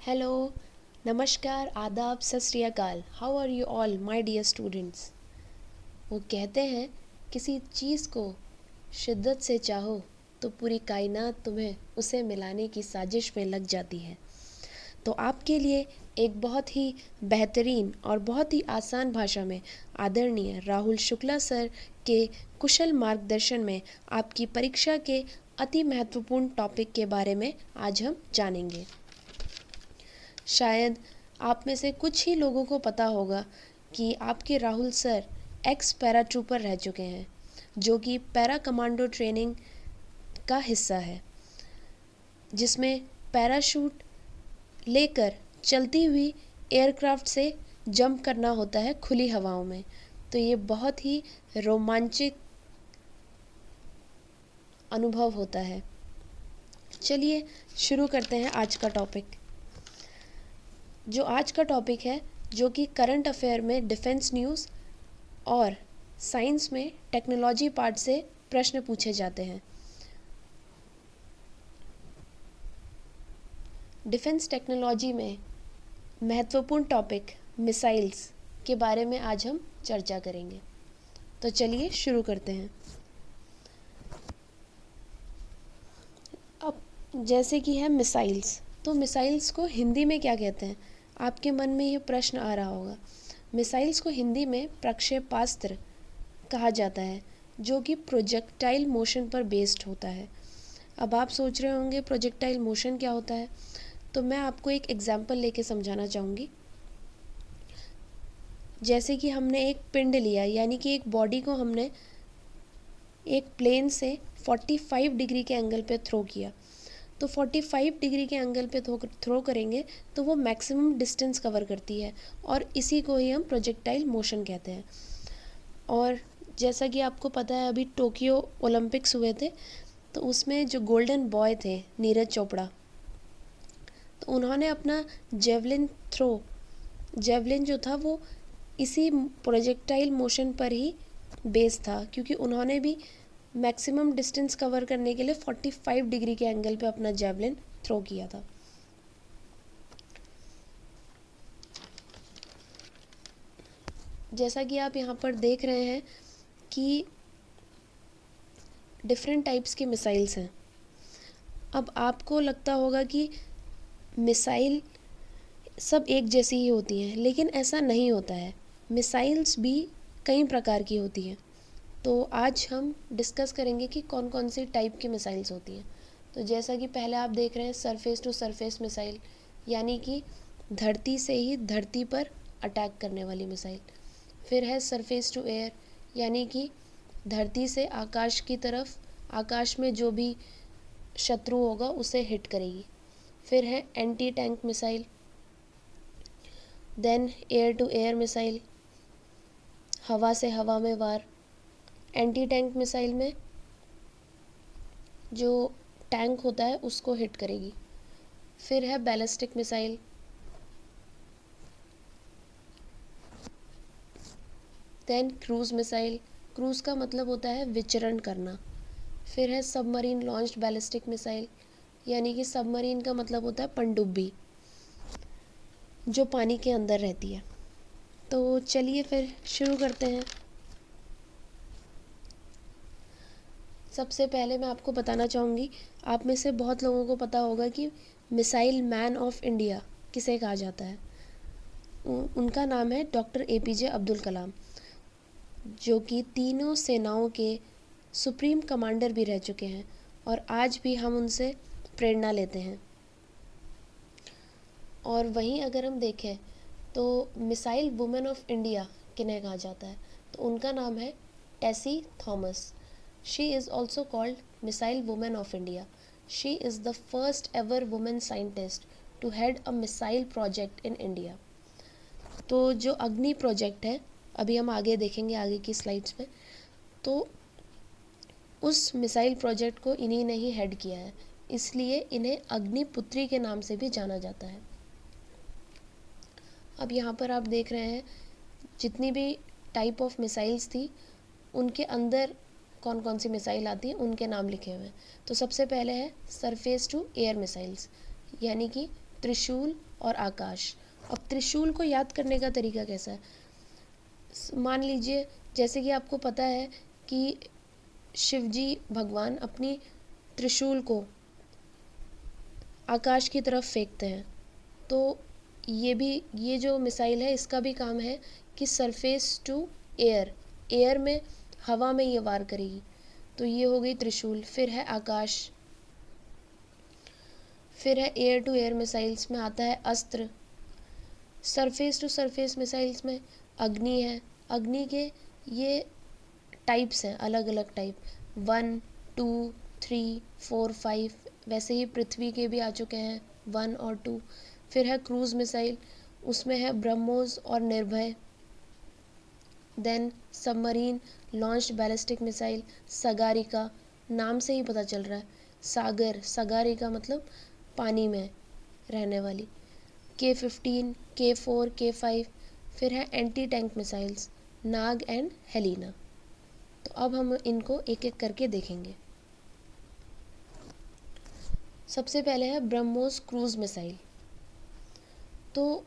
Hello, नमस्कार, आदाब, सत श्री अकाल। How are you all my dear students. वो कहते हैं किसी चीज़ को शिद्दत से चाहो तो पूरी कायनात तुम्हें उसे मिलाने की साजिश में लग जाती है। तो आपके लिए एक बहुत ही बेहतरीन और बहुत ही आसान भाषा में आदरणीय राहुल शुक्ला सर के कुशल मार्गदर्शन में आपकी परीक्षा के अति महत्वपूर्ण टॉपिक के बारे में आज हम जानेंगे। शायद आप में से कुछ ही लोगों को पता होगा कि आपके राहुल सर एक्स पैराट्रूपर रह चुके हैं, जो कि पैरा कमांडो ट्रेनिंग का हिस्सा है, जिसमें पैराशूट लेकर चलती हुई एयरक्राफ्ट से जंप करना होता है खुली हवाओं में। तो ये बहुत ही रोमांचक अनुभव होता है। चलिए शुरू करते हैं आज का टॉपिक। जो आज का टॉपिक है, जो कि करंट अफेयर में डिफेंस न्यूज़ और साइंस में टेक्नोलॉजी पार्ट से प्रश्न पूछे जाते हैं। डिफेंस टेक्नोलॉजी में महत्वपूर्ण टॉपिक मिसाइल्स के बारे में आज हम चर्चा करेंगे। तो चलिए शुरू करते हैं। अब जैसे कि है मिसाइल्स, तो मिसाइल्स को हिंदी में क्या कहते हैं? आपके मन में ये प्रश्न आ रहा होगा। मिसाइल्स को हिंदी में प्रक्षेपास्त्र कहा जाता है, जो कि प्रोजेक्टाइल मोशन पर बेस्ड होता है। अब आप सोच रहे होंगे प्रोजेक्टाइल मोशन क्या होता है, तो मैं आपको एक एग्जाम्पल लेके समझाना चाहूँगी। जैसे कि हमने एक पिंड लिया, यानी कि एक बॉडी को हमने एक प्लेन से 45 डिग्री के एंगल पे थ्रो किया, तो 45 डिग्री के एंगल पे थ्रो करेंगे तो वो मैक्सिमम डिस्टेंस कवर करती है, और इसी को ही हम प्रोजेक्टाइल मोशन कहते हैं। और जैसा कि आपको पता है, अभी टोक्यो ओलंपिक्स हुए थे, तो उसमें जो गोल्डन बॉय थे नीरज चोपड़ा, तो उन्होंने अपना जेवलिन जो था वो इसी प्रोजेक्टाइल मोशन पर ही बेस था, क्योंकि उन्होंने भी मैक्सिमम डिस्टेंस कवर करने के लिए 45 डिग्री के एंगल पे अपना जेवलिन थ्रो किया था। जैसा कि आप यहाँ पर देख रहे हैं कि डिफरेंट टाइप्स की मिसाइल्स हैं। अब आपको लगता होगा कि मिसाइल सब एक जैसी ही होती हैं, लेकिन ऐसा नहीं होता है। मिसाइल्स भी कई प्रकार की होती हैं। तो आज हम डिस्कस करेंगे कि कौन कौन सी टाइप की मिसाइल्स होती हैं। तो जैसा कि पहले आप देख रहे हैं सरफेस टू सरफेस मिसाइल, यानी कि धरती से ही धरती पर अटैक करने वाली मिसाइल। फिर है सरफेस टू एयर, यानी कि धरती से आकाश की तरफ, आकाश में जो भी शत्रु होगा उसे हिट करेगी। फिर है anti tank missile, then air to air missile, हवा से हवा में वार। एंटी टैंक मिसाइल में जो टैंक होता है उसको हिट करेगी। फिर है ballistic missile, then cruise missile. Cruise का मतलब होता है विचरण करना। फिर है सबमरीन लॉन्च्ड बैलिस्टिक मिसाइल, यानी कि सबमरीन का मतलब होता है पनडुब्बी, जो पानी के अंदर रहती है। तो चलिए फिर शुरू करते हैं। सबसे पहले मैं आपको बताना चाहूँगी, आप में से बहुत लोगों को पता होगा कि मिसाइल मैन ऑफ इंडिया किसे कहा जाता है। उनका नाम है डॉक्टर APJ अब्दुल कलाम, जो कि तीनों सेनाओं के सुप्रीम कमांडर भी रह चुके हैं, और आज भी हम उनसे प्रेरणा लेते हैं। और वहीं अगर हम देखें तो मिसाइल वुमेन ऑफ इंडिया किन्हें कहा जाता है, तो उनका नाम है Tessy Thomas. She is also called Missile Woman of India. She is the first ever woman scientist to head a missile project in India. तो जो अग्नि प्रोजेक्ट है, अभी हम आगे देखेंगे आगे की स्लाइड्स में, तो उस मिसाइल प्रोजेक्ट को इन्हीं ने ही हेड किया है, इसलिए इन्हें अग्निपुत्री के नाम से भी जाना जाता है। अब यहाँ पर आप देख रहे हैं जितनी भी टाइप ऑफ मिसाइल्स थी, उनके अंदर कौन कौन सी मिसाइल आती है उनके नाम लिखे हुए हैं। तो सबसे पहले है सरफेस टू एयर मिसाइल्स, यानी कि त्रिशूल और आकाश। अब त्रिशूल को याद करने का तरीका कैसा है? मान लीजिए जैसे कि आपको पता है कि शिवजी भगवान अपनी त्रिशूल को आकाश की तरफ फेंकते हैं, तो ये जो मिसाइल है इसका भी काम है कि सरफेस टू एयर में, हवा में ये वार करेगी। तो ये हो गई त्रिशूल। फिर है आकाश, फिर है एयर टू एयर मिसाइल्स में आता है अस्त्र। सरफेस टू सरफेस मिसाइल्स में अग्नि है। अग्नि के ये टाइप्स हैं, अलग अलग टाइप, 1, 2, 3, 4, 5। वैसे ही पृथ्वी के भी आ चुके हैं 1 और 2। फिर है क्रूज मिसाइल, उसमें है ब्रह्मोस और Nirbhay. Then submarine launched ballistic missile Sagarika, नाम से ही पता चल रहा है, सागर, सगारिका मतलब पानी में रहने वाली। K-15, K-4, K-5। फिर है anti tank missiles Nag and Helina. तो अब हम इनको एक एक करके देखेंगे। सबसे पहले है ब्रह्मोस क्रूज मिसाइल। तो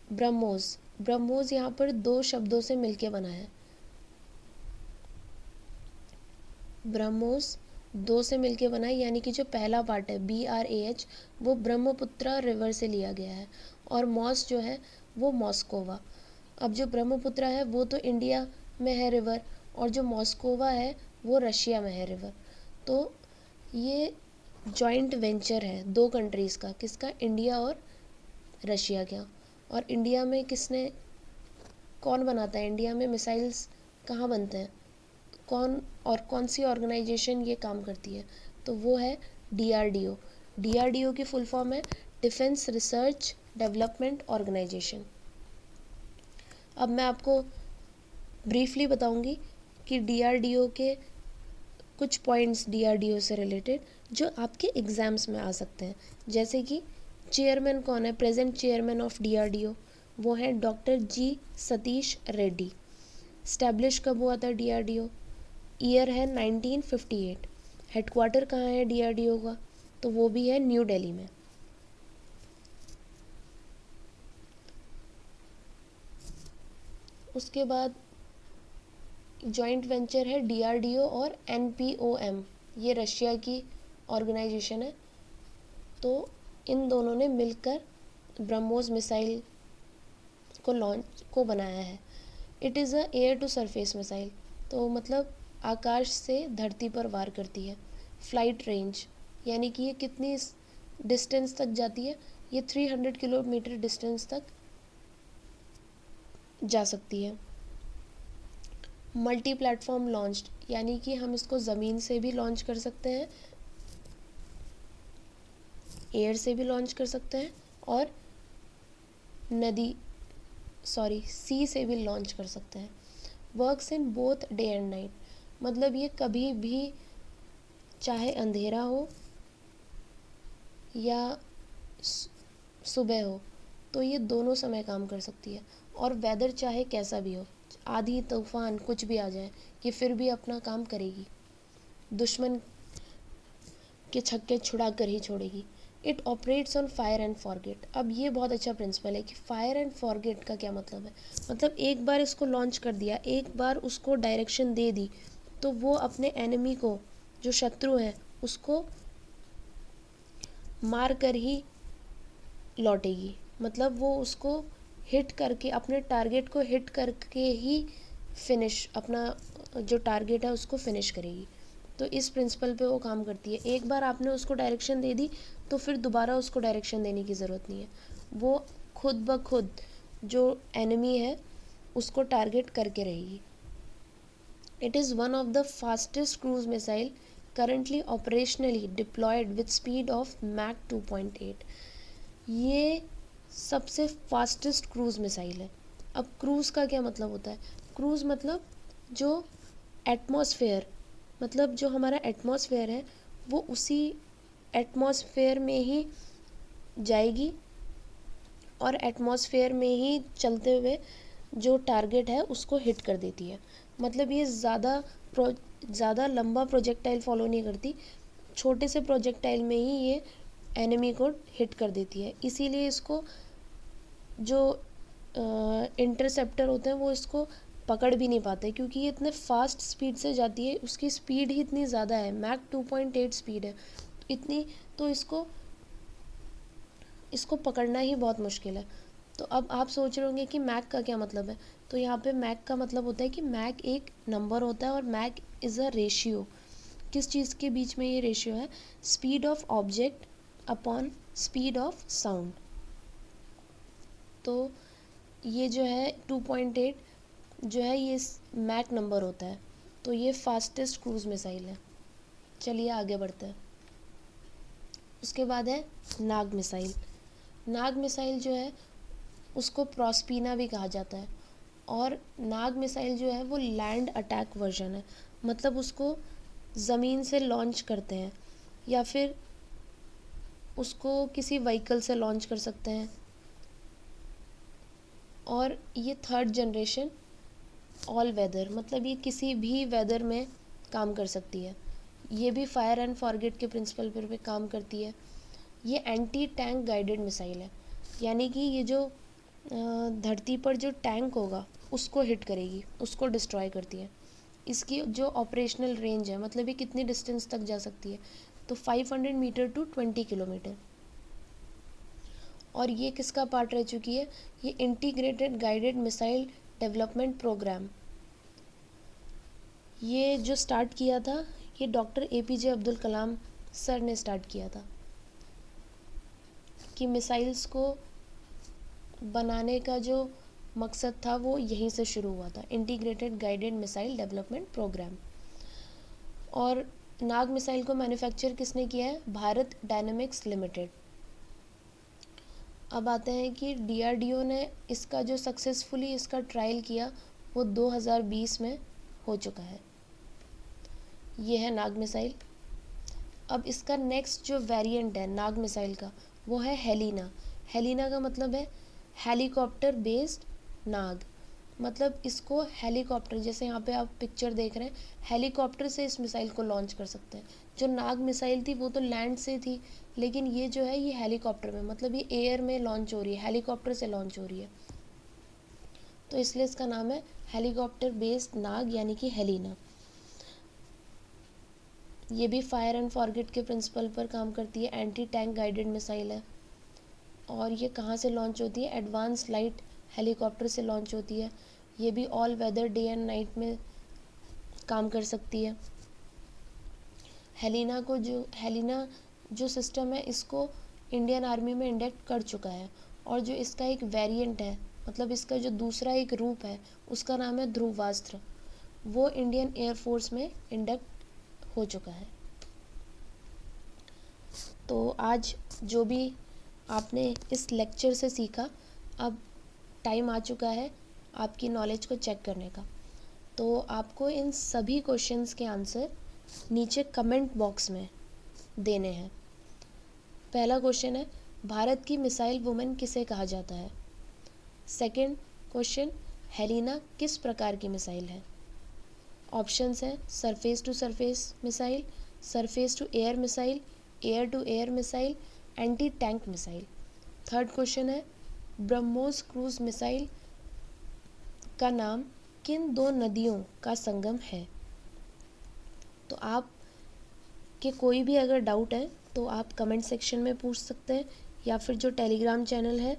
ब्रह्मोस यहाँ पर 2 शब्दों से मिलके बना है। ब्रह्मोस 2 से मिलके बना है, यानी कि जो पहला पार्ट है BRAH वो ब्रह्मपुत्रा रिवर से लिया गया है, और मॉस जो है वो मॉस्कोवा। अब जो ब्रह्मपुत्रा है वो तो इंडिया में है रिवर, और जो मॉस्कोवा है वो रशिया में है रिवर। तो ये जॉइंट वेंचर है 2 कंट्रीज़ का, किसका? इंडिया और रशिया का। और इंडिया में कौन बनाता है? इंडिया में मिसाइल्स कहाँ बनते हैं? कौन सी ऑर्गेनाइजेशन ये काम करती है? तो वो है DRDO। DRDO की फुल फॉर्म है डिफेंस रिसर्च डेवलपमेंट ऑर्गेनाइजेशन। अब मैं आपको ब्रीफली बताऊंगी कि DRDO के कुछ पॉइंट्स DRDO से रिलेटेड जो आपके एग्ज़ाम्स में आ सकते हैं। जैसे कि चेयरमैन कौन है? प्रेजेंट चेयरमैन ऑफ DRDO वो है doctor G Satish Reddy. Establish कब हुआ था DRDO? ईयर है 1958। हेडक्वार्टर कहाँ है DRDO का? तो वो भी है न्यू दिल्ली में। उसके बाद जॉइंट वेंचर है DRDO और NPOM, ये रशिया की ऑर्गेनाइजेशन है। तो इन दोनों ने मिलकर ब्रह्मोस मिसाइल को बनाया है। It is a air to surface missile, तो मतलब आकाश से धरती पर वार करती है। फ्लाइट रेंज, यानी कि ये कितनी डिस्टेंस तक जाती है? ये 300 किलोमीटर डिस्टेंस तक जा सकती है। मल्टी प्लेटफॉर्म लॉन्च्ड, यानी कि हम इसको ज़मीन से भी लॉन्च कर सकते हैं, एयर से भी लॉन्च कर सकते हैं, और सी से भी लॉन्च कर सकते हैं। Works in both day and night, मतलब ये कभी भी, चाहे अंधेरा हो या सुबह हो, तो ये दोनों समय काम कर सकती है। और वेदर चाहे कैसा भी हो, आंधी तूफान कुछ भी आ जाए, ये फिर भी अपना काम करेगी, दुश्मन के छक्के छुड़ा कर ही छोड़ेगी। It operates on fire and forget. अब ये बहुत अच्छा प्रिंसिपल है कि फायर एंड फॉरगेट का क्या मतलब है? मतलब एक बार इसको लॉन्च कर दिया, एक बार उसको डायरेक्शन दे दी, तो वो अपने एनिमी को, जो शत्रु है, उसको मार कर ही लौटेगी। मतलब वो उसको हिट करके, अपने टारगेट को हिट करके ही अपना जो टारगेट है उसको फिनिश करेगी। तो इस प्रिंसिपल पे वो काम करती है। एक बार आपने उसको डायरेक्शन दे दी तो फिर दोबारा उसको डायरेक्शन देने की ज़रूरत नहीं है, वो खुद ब खुद जो एनिमी है उसको टारगेट करके रहेगी। It is one of the fastest cruise missile currently operationally deployed with speed of Mach 2.8। ये सबसे फास्टेस्ट क्रूज मिसाइल है। अब क्रूज़ का क्या मतलब होता है? क्रूज़ मतलब जो एटमॉस्फेयर, मतलब जो हमारा एटमॉस्फेयर है वो उसी एटमॉस्फेयर में ही जाएगी और एटमॉस्फेयर में ही चलते हुए जो टारगेट है उसको हिट कर देती है। मतलब ये ज़्यादा लंबा प्रोजेक्टाइल फॉलो नहीं करती, छोटे से प्रोजेक्टाइल में ही ये एनिमी को हिट कर देती है, इसीलिए इसको जो इंटरसेप्टर होते हैं वो इसको पकड़ भी नहीं पाते, क्योंकि ये इतने फास्ट स्पीड से जाती है, उसकी स्पीड ही इतनी ज़्यादा है, मैक 2.8 स्पीड है इतनी, तो इसको पकड़ना ही बहुत मुश्किल है। तो अब आप सोच रहे होंगे कि मैक का क्या मतलब है, तो यहाँ पे मैक का मतलब होता है कि मैक एक नंबर होता है और मैक इज़ अ रेशियो। किस चीज़ के बीच में ये रेशियो है? Speed of object upon speed of sound. तो ये जो है 2.8 जो है ये मैक नंबर होता है, तो ये फास्टेस्ट क्रूज मिसाइल है। चलिए आगे बढ़ते हैं। उसके बाद है नाग मिसाइल। नाग मिसाइल जो है उसको प्रॉस्पीना भी कहा जाता है, और नाग मिसाइल जो है वो लैंड अटैक वर्जन है, मतलब उसको ज़मीन से लॉन्च करते हैं या फिर उसको किसी व्हीकल से लॉन्च कर सकते हैं, और ये 3rd जनरेशन ऑल वेदर, मतलब ये किसी भी वेदर में काम कर सकती है। ये भी फायर एंड फॉरगेट के प्रिंसिपल पर भी काम करती है। ये एंटी टैंक गाइडेड मिसाइल है, यानी कि ये जो धरती पर जो टैंक होगा उसको हिट करेगी, उसको डिस्ट्रॉय करती है। इसकी जो ऑपरेशनल रेंज है, मतलब ये कितनी डिस्टेंस तक जा सकती है, तो 500 मीटर टू 20 किलोमीटर। और ये किसका पार्ट रह चुकी है? ये integrated guided missile development programme, ये जो स्टार्ट किया था ये doctor APJ Abdul Kalam sir ने स्टार्ट किया था, कि मिसाइल्स को बनाने का जो मकसद था वो यहीं से शुरू हुआ था, integrated guided missile development programme. और नाग मिसाइल को मैन्युफैक्चर किसने किया है? Bharat dynamics limited. अब आते हैं कि DRDO ने इसका जो सक्सेसफुली इसका ट्रायल किया वो 2020 में हो चुका है। ये है नाग मिसाइल। अब इसका नेक्स्ट जो वेरिएंट है नाग मिसाइल का वो है हेलिना। हेलिना का मतलब है हेलीकॉप्टर बेस्ड नाग, मतलब इसको हेलीकॉप्टर, जैसे यहाँ पे आप पिक्चर देख रहे हैं, हेलीकॉप्टर से इस मिसाइल को लॉन्च कर सकते हैं। जो नाग मिसाइल थी वो तो लैंड से थी, लेकिन ये जो है ये हेलीकॉप्टर में, मतलब ये एयर में लॉन्च हो रही है, हेलीकॉप्टर से लॉन्च हो रही है, तो इसलिए इसका नाम है हेलीकॉप्टर बेस्ड नाग, यानी कि हेलिना। ये भी फायर एंड फॉरगेट के प्रिंसिपल पर काम करती है, एंटी टैंक गाइडेड मिसाइल है। और ये कहाँ से लॉन्च होती है? एडवांस लाइट हेलीकॉप्टर से लॉन्च होती है। ये भी all weather day and night में काम कर सकती है। हेलिना जो सिस्टम है इसको इंडियन आर्मी में इंडक्ट कर चुका है, और जो इसका एक वेरिएंट है, मतलब इसका जो दूसरा एक रूप है उसका नाम है ध्रुवास्त्र, वो इंडियन एयरफोर्स में इंडक्ट हो चुका है। तो आज जो भी आपने इस लेक्चर से सीखा, अब टाइम आ चुका है आपकी नॉलेज को चेक करने का। तो आपको इन सभी क्वेश्चंस के आंसर नीचे कमेंट बॉक्स में देने हैं। पहला क्वेश्चन है, भारत की मिसाइल वुमेन किसे कहा जाता है? सेकंड क्वेश्चन, हेलिना किस प्रकार की मिसाइल है? ऑप्शंस हैं surface to surface missile, surface to air missile, air to air missile, anti tank missile. Third question है, ब्रह्मोस क्रूज मिसाइल का नाम किन दो नदियों का संगम है? तो आप के कोई भी अगर डाउट है तो आप कमेंट सेक्शन में पूछ सकते हैं, या फिर जो टेलीग्राम चैनल है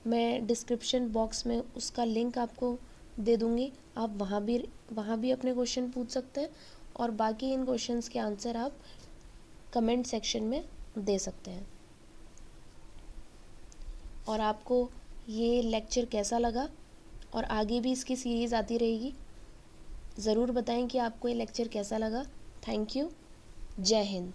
मैं डिस्क्रिप्शन बॉक्स में उसका लिंक आपको दे दूँगी, आप वहाँ भी अपने क्वेश्चन पूछ सकते हैं, और बाकी इन क्वेश्चंस के आंसर आप कमेंट सेक्शन में दे सकते हैं। और आपको ये लेक्चर कैसा लगा, और आगे भी इसकी सीरीज़ आती रहेगी, ज़रूर बताएं कि आपको ये लेक्चर कैसा लगा। Thank you. जय हिंद।